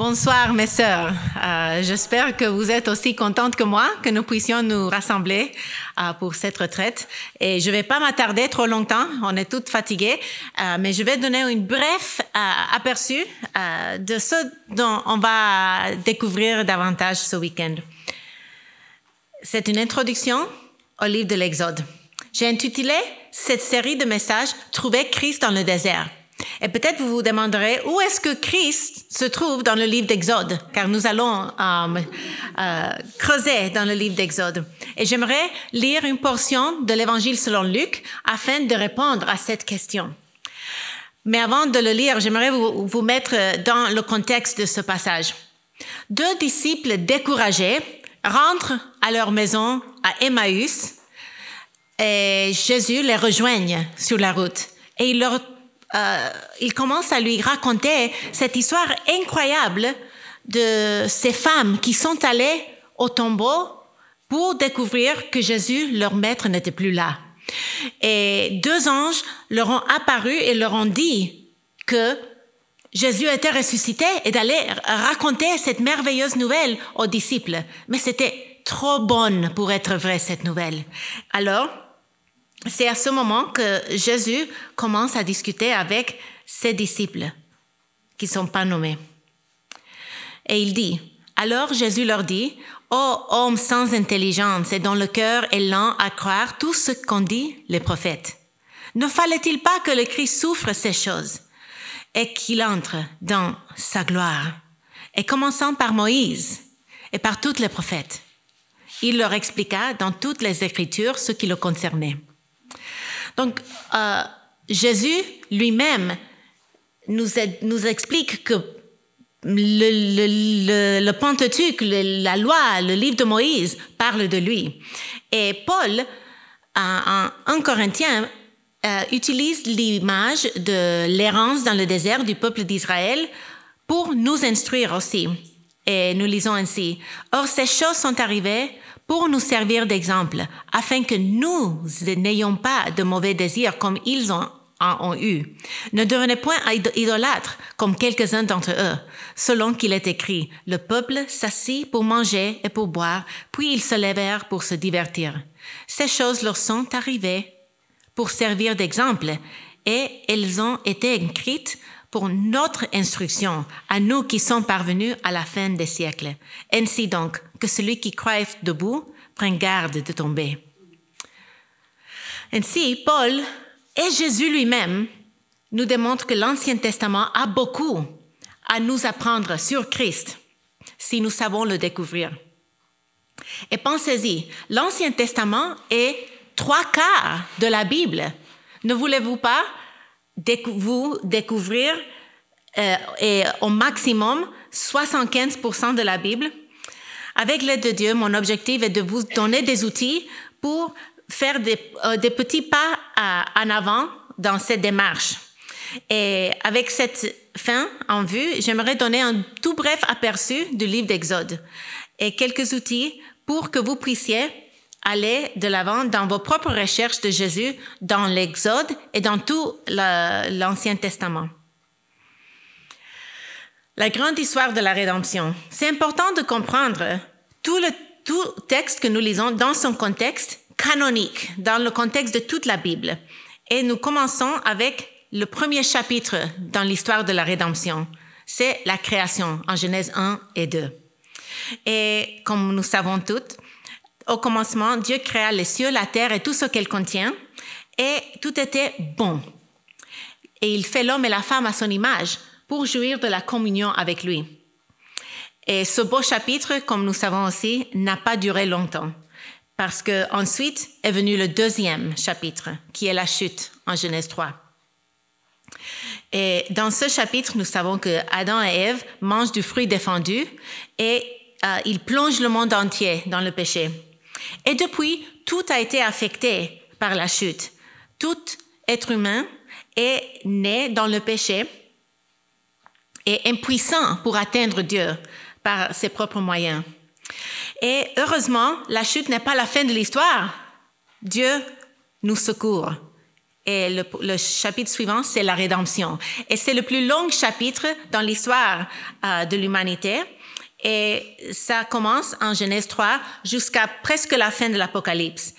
Bonsoir mes sœurs. J'espère que vous êtes aussi contentes que moi, que nous puissions nous rassembler pour cette retraite. Et je ne vais pas m'attarder trop longtemps, on est toutes fatiguées, mais je vais donner une bref aperçu de ce dont on va découvrir davantage ce week-end. C'est une introduction au livre de l'Exode. J'ai intitulé cette série de messages « Trouver Christ dans le désert ». Et peut-être vous vous demanderez où est-ce que Christ se trouve dans le livre d'Exode, car nous allons creuser dans le livre d'Exode. Et j'aimerais lire une portion de l'Évangile selon Luc afin de répondre à cette question. Mais avant de le lire, j'aimerais vous mettre dans le contexte de ce passage. 2 disciples découragés rentrent à leur maison à Emmaüs et Jésus les rejoigne sur la route. Et il commence à lui raconter cette histoire incroyable de ces femmes qui sont allées au tombeau pour découvrir que Jésus, leur maître, n'était plus là. Et 2 anges leur ont apparu et leur ont dit que Jésus était ressuscité et d'aller raconter cette merveilleuse nouvelle aux disciples. Mais c'était trop bonne pour être vraie, cette nouvelle. Alors, c'est à ce moment que Jésus commence à discuter avec ses disciples qui ne sont pas nommés. Et il dit, alors Jésus leur dit, « Ô hommes sans intelligence et dont le cœur est lent à croire tout ce qu'ont dit les prophètes, ne fallait-il pas que le Christ souffre ces choses et qu'il entre dans sa gloire? Et commençant par Moïse et par tous les prophètes, il leur expliqua dans toutes les Écritures ce qui le concernait. » Donc, Jésus lui-même nous explique que le Pentateuque, la loi, le livre de Moïse parle de lui. Et Paul, en 1 Corinthiens, utilise l'image de l'errance dans le désert du peuple d'Israël pour nous instruire aussi. Et nous lisons ainsi, « Or, ces choses sont arrivées pour nous servir d'exemple, afin que nous n'ayons pas de mauvais désirs comme ils en ont eu. Ne devenez point idolâtres comme quelques-uns d'entre eux, selon qu'il est écrit, le peuple s'assit pour manger et pour boire, puis ils se levèrent pour se divertir. Ces choses leur sont arrivées pour servir d'exemple, et elles ont été écrites pour notre instruction, à nous qui sommes parvenus à la fin des siècles. Ainsi donc, que celui qui croit debout prenne garde de tomber. » Ainsi, Paul et Jésus lui-même nous démontrent que l'Ancien Testament a beaucoup à nous apprendre sur Christ, si nous savons le découvrir. Et pensez-y, l'Ancien Testament est 3/4 de la Bible. Ne voulez-vous pas vous découvrir et au maximum 75% de la Bible? Avec l'aide de Dieu, mon objectif est de vous donner des outils pour faire des petits pas en avant dans cette démarche. Et avec cette fin en vue, j'aimerais donner un tout bref aperçu du livre d'Exode et quelques outils pour que vous puissiez aller de l'avant dans vos propres recherches de Jésus dans l'Exode et dans tout l'Ancien Testament. La grande histoire de la rédemption. C'est important de comprendre tout texte que nous lisons dans son contexte canonique, dans le contexte de toute la Bible. Et nous commençons avec le premier chapitre dans l'histoire de la rédemption. C'est la création en Genèse 1 et 2. Et comme nous savons toutes, au commencement, Dieu créa les cieux, la terre et tout ce qu'elle contient, et tout était bon. Et il fait l'homme et la femme à son image pour jouir de la communion avec lui. Et ce beau chapitre, comme nous savons aussi, n'a pas duré longtemps, parce qu'ensuite est venu le 2e chapitre, qui est la chute en Genèse 3. Et dans ce chapitre, nous savons que Adam et Ève mangent du fruit défendu et ils plongent le monde entier dans le péché. Et depuis, tout a été affecté par la chute. Tout être humain est né dans le péché et impuissant pour atteindre Dieu par ses propres moyens. Et heureusement, la chute n'est pas la fin de l'histoire. Dieu nous secourt Et le chapitre suivant, c'est la rédemption. Et c'est le plus long chapitre dans l'histoire de l'humanité. Et ça commence en Genèse 3 jusqu'à presque la fin de l'Apocalypse.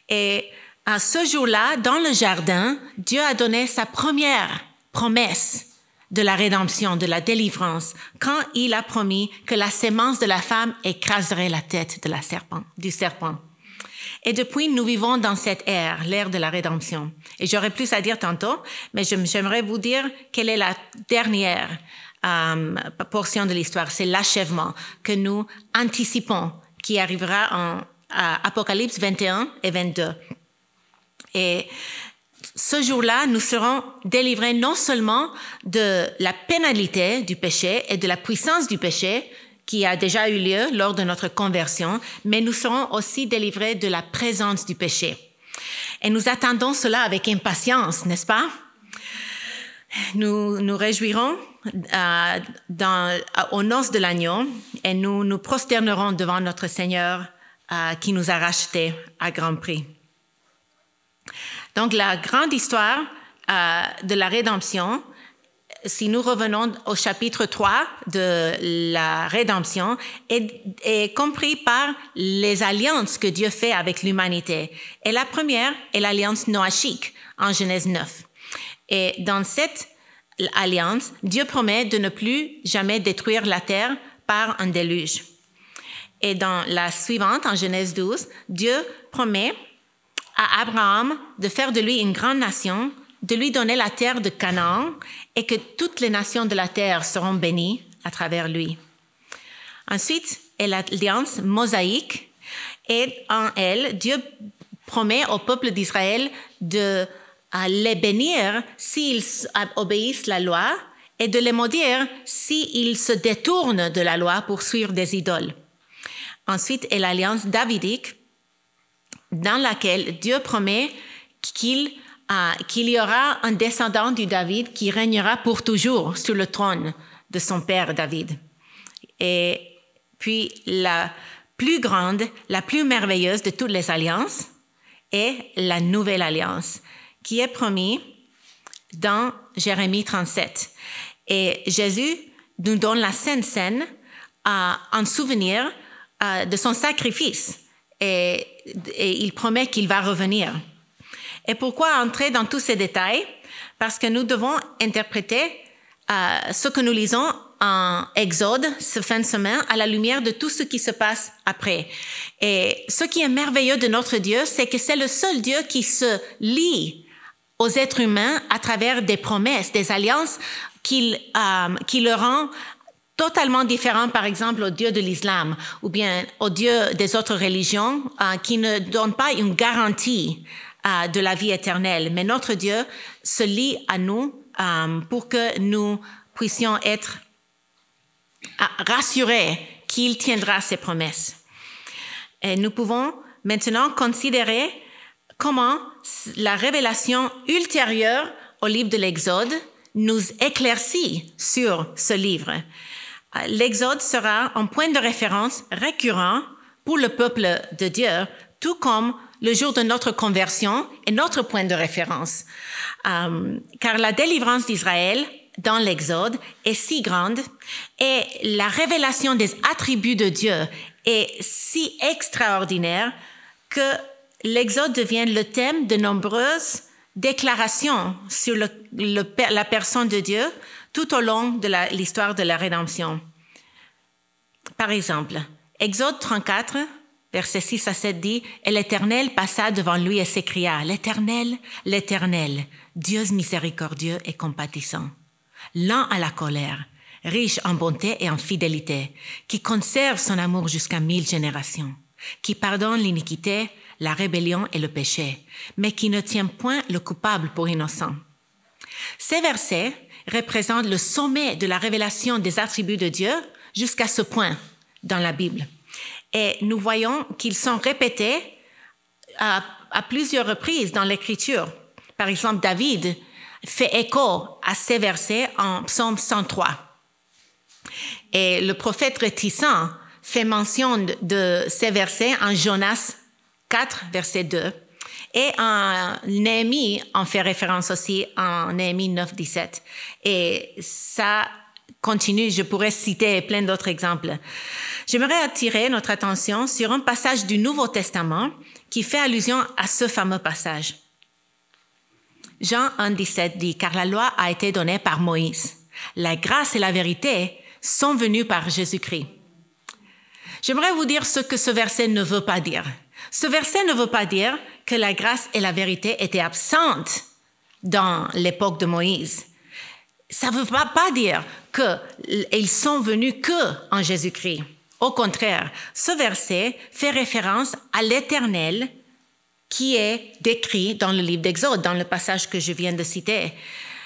Et à ce jour-là, dans le jardin, Dieu a donné sa première promesse de la rédemption, de la délivrance, quand il a promis que la sémence de la femme écraserait la tête du serpent. Et depuis, nous vivons dans cette ère, l'ère de la rédemption. Et j'aurais plus à dire tantôt, mais j'aimerais vous dire quelle est la dernière portion de l'histoire. C'est l'achèvement que nous anticipons, qui arrivera en Apocalypse 21 et 22. Et ce jour-là, nous serons délivrés non seulement de la pénalité du péché et de la puissance du péché qui a déjà eu lieu lors de notre conversion, mais nous serons aussi délivrés de la présence du péché. Et nous attendons cela avec impatience, n'est-ce pas? Nous nous réjouirons aux noces de l'agneau et nous nous prosternerons devant notre Seigneur qui nous a rachetés à grand prix. Donc, la grande histoire de la rédemption, si nous revenons au chapitre 3 de la rédemption, est compris par les alliances que Dieu fait avec l'humanité. Et la première est l'alliance noachique en Genèse 9. Et dans cette alliance, Dieu promet de ne plus jamais détruire la terre par un déluge. Et dans la suivante, en Genèse 12, Dieu promet à Abraham de faire de lui une grande nation, de lui donner la terre de Canaan et que toutes les nations de la terre seront bénies à travers lui. Ensuite est l'alliance mosaïque et en elle, Dieu promet au peuple d'Israël de les bénir s'ils obéissent la loi et de les maudire s'ils se détournent de la loi pour suivre des idoles. Ensuite est l'alliance davidique dans laquelle Dieu promet qu'il y aura un descendant du David qui régnera pour toujours sur le trône de son père David. Et puis la plus grande, la plus merveilleuse de toutes les alliances est la nouvelle alliance qui est promise dans Jérémie 37. Et Jésus nous donne la Sainte Seine en souvenir de son sacrifice. Et il promet qu'il va revenir. Et pourquoi entrer dans tous ces détails? Parce que nous devons interpréter ce que nous lisons en Exode, ce fin de semaine, à la lumière de tout ce qui se passe après. Et ce qui est merveilleux de notre Dieu, c'est que c'est le seul Dieu qui se lie aux êtres humains à travers des promesses, des alliances qui le rend totalement différent, par exemple, au Dieu de l'islam ou bien au Dieu des autres religions qui ne donnent pas une garantie de la vie éternelle. Mais notre Dieu se lie à nous pour que nous puissions être rassurés qu'il tiendra ses promesses. Et nous pouvons maintenant considérer comment la révélation ultérieure au livre de l'Exode nous éclaircit sur ce livre. L'Exode sera un point de référence récurrent pour le peuple de Dieu, tout comme le jour de notre conversion est notre point de référence. Car la délivrance d'Israël dans l'Exode est si grande et la révélation des attributs de Dieu est si extraordinaire que l'Exode devient le thème de nombreuses déclarations sur la personne de Dieu tout au long de l'histoire de la rédemption. Par exemple, Exode 34, versets 6 à 7 dit « Et l'Éternel passa devant lui et s'écria, « L'Éternel, l'Éternel, Dieu miséricordieux et compatissant, lent à la colère, riche en bonté et en fidélité, qui conserve son amour jusqu'à 1000 générations, qui pardonne l'iniquité, la rébellion et le péché, mais qui ne tient point le coupable pour innocent. » Ces versets représentent le sommet de la révélation des attributs de Dieu jusqu'à ce point dans la Bible. Et nous voyons qu'ils sont répétés à plusieurs reprises dans l'Écriture. Par exemple, David fait écho à ces versets en Psaume 103. Et le prophète réticent fait mention de ces versets en Jonas 4, verset 2. Et Néhémie en fait référence aussi en Néhémie 9, 17. Et ça continue, je pourrais citer plein d'autres exemples. J'aimerais attirer notre attention sur un passage du Nouveau Testament qui fait allusion à ce fameux passage. Jean 1, 17 dit « Car la loi a été donnée par Moïse. La grâce et la vérité sont venues par Jésus-Christ. » J'aimerais vous dire ce que ce verset ne veut pas dire. Ce verset ne veut pas dire que la grâce et la vérité étaient absentes dans l'époque de Moïse. Ça ne veut pas dire qu'ils sont venus que en Jésus-Christ. Au contraire, ce verset fait référence à l'Éternel qui est décrit dans le livre d'Exode, dans le passage que je viens de citer.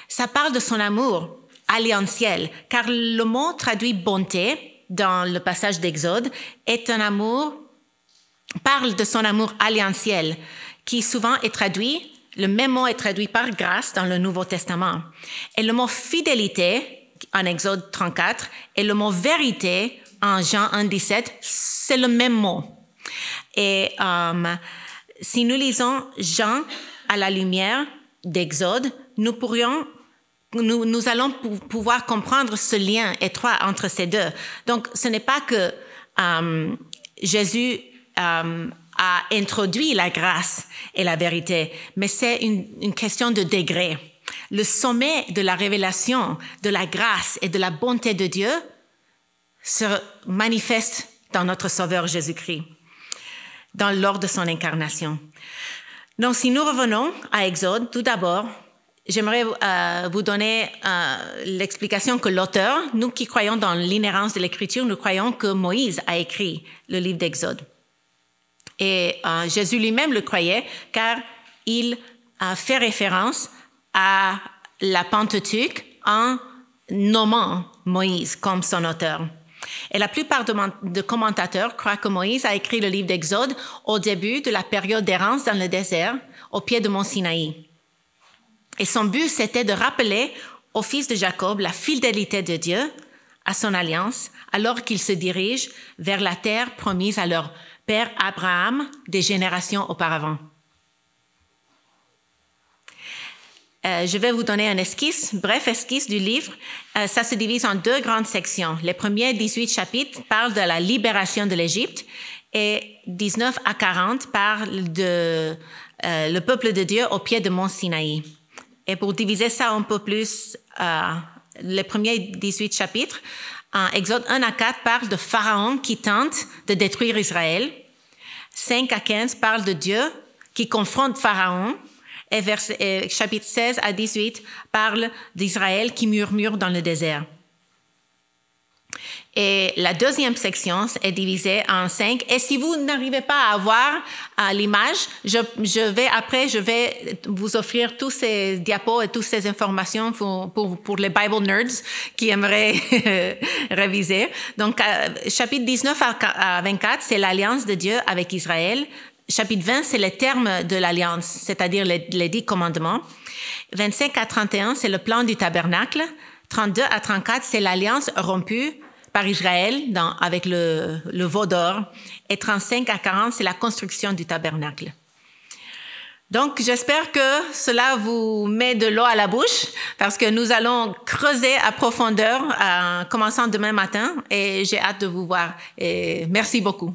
Ça parle de son amour alliantiel, car le mot traduit bonté dans le passage d'Exode parle de son amour alliantiel, qui souvent est traduit, le même mot est traduit par grâce dans le Nouveau Testament. Et le mot fidélité, en Exode 34, et le mot vérité, en Jean 1, 17, c'est le même mot. Et si nous lisons Jean à la lumière d'Exode, nous allons pouvoir comprendre ce lien étroit entre ces deux. Donc, ce n'est pas que Jésus a introduit la grâce et la vérité, mais c'est une question de degré. Le sommet de la révélation de la grâce et de la bonté de Dieu se manifeste dans notre Sauveur Jésus-Christ, lors de son incarnation. Donc, si nous revenons à Exode, tout d'abord, j'aimerais vous donner l'explication que l'auteur, nous qui croyons dans l'inhérence de l'Écriture, nous croyons que Moïse a écrit le livre d'Exode. Et Jésus lui-même le croyait, car il a fait référence à la Pentateuque en nommant Moïse comme son auteur. Et la plupart de commentateurs croient que Moïse a écrit le livre d'Exode au début de la période d'errance dans le désert, au pied de Mont Sinaï. Et son but, c'était de rappeler au fils de Jacob la fidélité de Dieu à son alliance, alors qu'ils se dirigent vers la terre promise à leur père Abraham des générations auparavant. Je vais vous donner un bref esquisse du livre. Ça se divise en 2 grandes sections. Les premiers 18 chapitres parlent de la libération de l'Égypte et 19 à 40 parlent de le peuple de Dieu au pied de Mont Sinaï. Et pour diviser ça un peu plus, les premiers 18 chapitres, Exode 1 à 4 parle de Pharaon qui tente de détruire Israël. 5 à 15 parle de Dieu qui confronte Pharaon. Et chapitre 16 à 18 parle d'Israël qui murmure dans le désert. Et la deuxième section est divisée en 5. Et si vous n'arrivez pas à voir l'image, je vais vous offrir tous ces diapos et toutes ces informations pour les Bible nerds qui aimeraient réviser. Donc, chapitre 19 à 24, c'est l'alliance de Dieu avec Israël. Chapitre 20, c'est les termes de l'alliance, c'est-à-dire les 10 commandements. 25 à 31, c'est le plan du tabernacle. 32 à 34, c'est l'alliance rompue par Israël avec le veau d'or. Et 35 à 40, c'est la construction du tabernacle. Donc, j'espère que cela vous met de l'eau à la bouche parce que nous allons creuser à profondeur, commençant demain matin. Et j'ai hâte de vous voir. Et merci beaucoup.